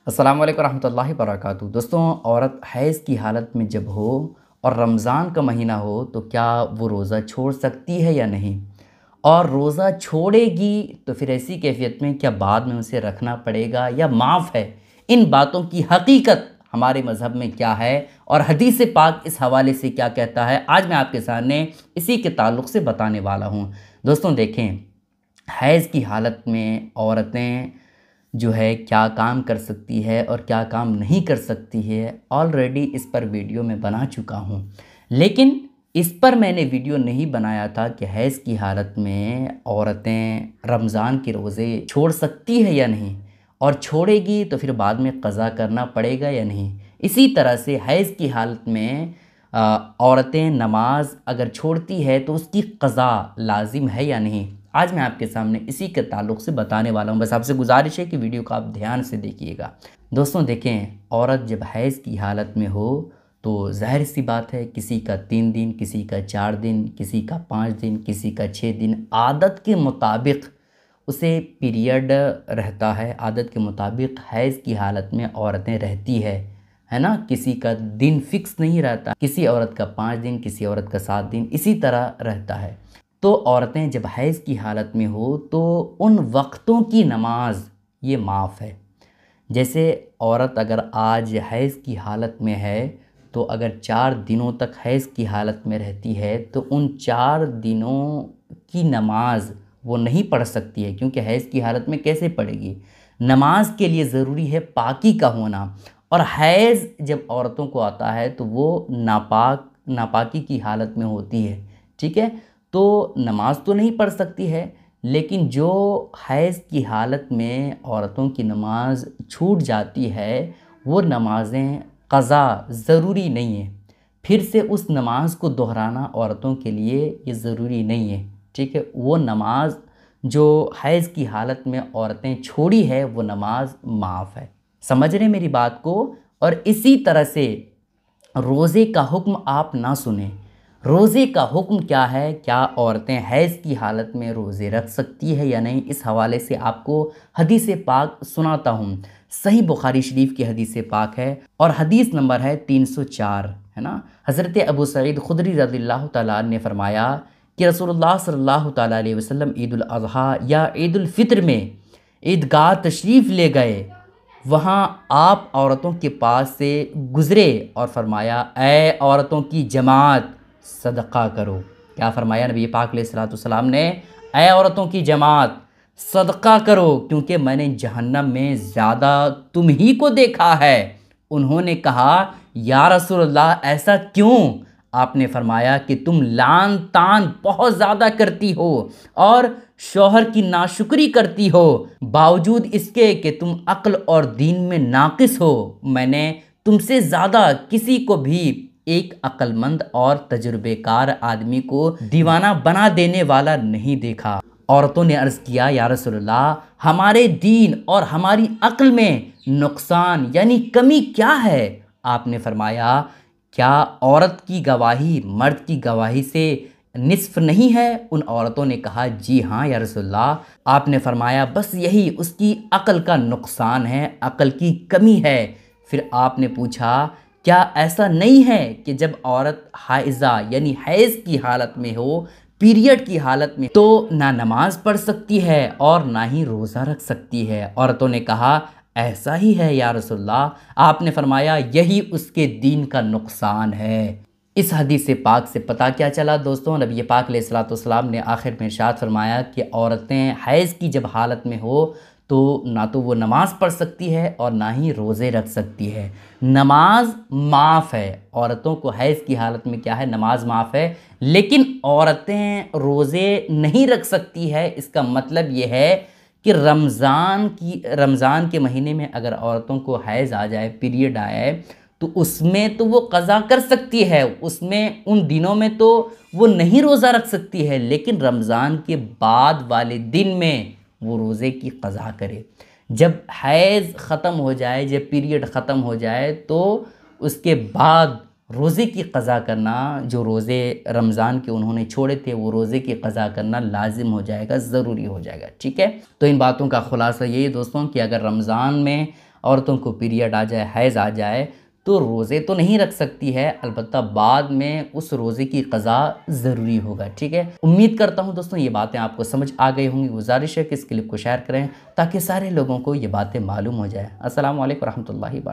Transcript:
अस्सलाम वालेकुम रहमतुल्लाहि वबरकातुहू। दोस्तों, औरत हैज़ की हालत में जब हो और रमज़ान का महीना हो तो क्या वो रोज़ा छोड़ सकती है या नहीं? और रोज़ा छोड़ेगी तो फिर ऐसी कैफ़ियत में क्या बाद में उसे रखना पड़ेगा या माफ़ है? इन बातों की हकीकत हमारे मज़हब में क्या है और हदीस पाक इस हवाले से क्या कहता है, आज मैं आपके सामने इसी के ताल्लुक़ से बताने वाला हूँ। दोस्तों देखें, हैज़ की हालत में औरतें जो है क्या काम कर सकती है और क्या काम नहीं कर सकती है, ऑलरेडी इस पर वीडियो मैं बना चुका हूँ। लेकिन इस पर मैंने वीडियो नहीं बनाया था कि हैज़ की हालत में औरतें रमज़ान के रोज़े छोड़ सकती है या नहीं, और छोड़ेगी तो फिर बाद में क़ज़ा करना पड़ेगा या नहीं। इसी तरह से हैज़ की हालत में औरतें नमाज अगर छोड़ती है तो उसकी क़ज़ा लाजिम है या नहीं, आज मैं आपके सामने इसी के ताल्लुक़ से बताने वाला हूँ। बस आपसे गुजारिश है कि वीडियो को आप ध्यान से देखिएगा। दोस्तों देखें, औरत जब हैज़ की हालत में हो तो ज़ाहिर सी बात है, किसी का 3 दिन, किसी का 4 दिन, किसी का 5 दिन, किसी का 6 दिन, आदत के मुताबिक उसे पीरियड रहता है। आदत के मुताबिक हैज़ की हालत में औरतें रहती है ना। किसी का दिन फ़िक्स नहीं रहता, किसी औरत का 5 दिन, किसी औरत का 7 दिन, इसी तरह रहता है। तो औरतें जब हैज़ की हालत में हो तो उन वक्तों की नमाज ये माफ़ है। जैसे औरत अगर आज हैज़ की हालत में है तो अगर 4 दिनों तक हैज़ की हालत में रहती है तो उन 4 दिनों की नमाज वो नहीं पढ़ सकती है, क्योंकि हैज़ की हालत में कैसे पढ़ेगी। नमाज के लिए ज़रूरी है पाकी का होना, और हैज़ जब औरतों को आता है तो वो नापाकी की हालत में होती है, ठीक है। तो नमाज तो नहीं पढ़ सकती है, लेकिन जो हैज़ की हालत में औरतों की नमाज छूट जाती है वो नमाज़ें क़ज़ा ज़रूरी नहीं है। फिर से उस नमाज को दोहराना औरतों के लिए ये ज़रूरी नहीं है, ठीक है। वो नमाज जो हैज़ की हालत में औरतें छोड़ी है वो नमाज माफ़ है। समझ रहे हैं मेरी बात को। और इसी तरह से रोज़े का हुक्म आप ना सुने। रोज़े का हुक्म क्या है, क्या औरतें हैज़ की हालत में रोज़े रख सकती है या नहीं, इस हवाले से आपको हदीस पाक सुनाता हूँ। सही बुखारी शरीफ की हदीस पाक है और हदीस नंबर है 304, है ना। हज़रत अबू सईद खुदरी रज़ियल्लाहु तआला अन्हु ने फरमाया कि रसूलुल्लाह सल्लल्लाहु तआला अलैहि वसल्लम ईद उल अज़हा या ईद उल फ़ितर में ईदगाह तशरीफ़ ले गए। वहाँ आप औरतों के पास से गुज़रे और फरमाया, ऐ औरतों की जमात सदक़ा करो। क्या फरमाया नबी पाक अलैहिस्सलाम ने? ऐ औरतों की जमात सदक़ा करो, क्योंकि मैंने जहन्नम में ज़्यादा तुम ही को देखा है। उन्होंने कहा, या रसूलल्लाह ऐसा क्यों? आपने फरमाया कि तुम लान तान बहुत ज़्यादा करती हो और शौहर की नाशुक्री करती हो, बावजूद इसके कि तुम अक्ल और दीन में नाक़िस हो। मैंने तुमसे ज़्यादा किसी को भी एक अक्लमंद और तजुर्बेकार आदमी को दीवाना बना देने वाला नहीं देखा। औरतों ने अर्ज़ किया, या रसूलल्लाह हमारे दीन और हमारी अक्ल में नुकसान यानी कमी क्या है? आपने फरमाया, क्या औरत की गवाही मर्द की गवाही से निस्फ़ नहीं है? उन औरतों ने कहा, जी हाँ या रसूलल्लाह। आपने फरमाया, बस यही उसकी अक्ल का नुकसान है, अक्ल की कमी है। फिर आपने पूछा, क्या ऐसा नहीं है कि जब औरत हाइज़ा यानी हैज़ की हालत में हो, पीरियड की हालत में, तो ना नमाज पढ़ सकती है और ना ही रोज़ा रख सकती है? औरतों ने कहा, ऐसा ही है या रसूलल्लाह। आपने फरमाया, यही उसके दीन का नुकसान है। इस हदीस पाक से पता क्या चला दोस्तों, नबी पाक अलैहिस्सलाम ने आखिर में इरशाद फरमाया कि औरतें हैज़ की जब हालत में हो तो ना तो वो नमाज़ पढ़ सकती है और ना ही रोज़े रख सकती है। नमाज माफ़ है औरतों को, हैज़ की हालत में क्या है, नमाज माफ़ है, लेकिन औरतें रोज़े नहीं रख सकती है। इसका मतलब ये है कि रमज़ान के महीने में अगर औरतों को हैज़ आ जाए, पीरियड आए, तो उसमें तो वो क़ज़ा कर सकती है, उसमें उन दिनों में तो वो नहीं रोज़ा रख सकती है, लेकिन रमज़ान के बाद वाले दिन में वो रोज़े की क़ज़ा करे। जब हैज़ ख़त्म हो जाए, जब पीरियड ख़त्म हो जाए, तो उसके बाद रोज़े की क़ज़ा करना, जो रोज़े रमज़ान के उन्होंने छोड़े थे वो रोज़े की क़ज़ा करना लाजिम हो जाएगा, ज़रूरी हो जाएगा, ठीक है। तो इन बातों का ख़ुलासा यही दोस्तों कि अगर रमज़ान में औरतों को पीरियड आ जाए, हैज़ आ जाए, तो रोज़े तो नहीं रख सकती है, अलबत्ता बाद में उस रोज़े की क़ज़ा ज़रूरी होगा। ठीक है, उम्मीद करता हूँ दोस्तों ये बातें आपको समझ आ गई होंगी। गुजारिश है कि इस क्लिप को शेयर करें ताकि सारे लोगों को ये बातें मालूम हो जाए। अस्सलामु अलैकुम रहमतुल्लाहि व बरकातहू।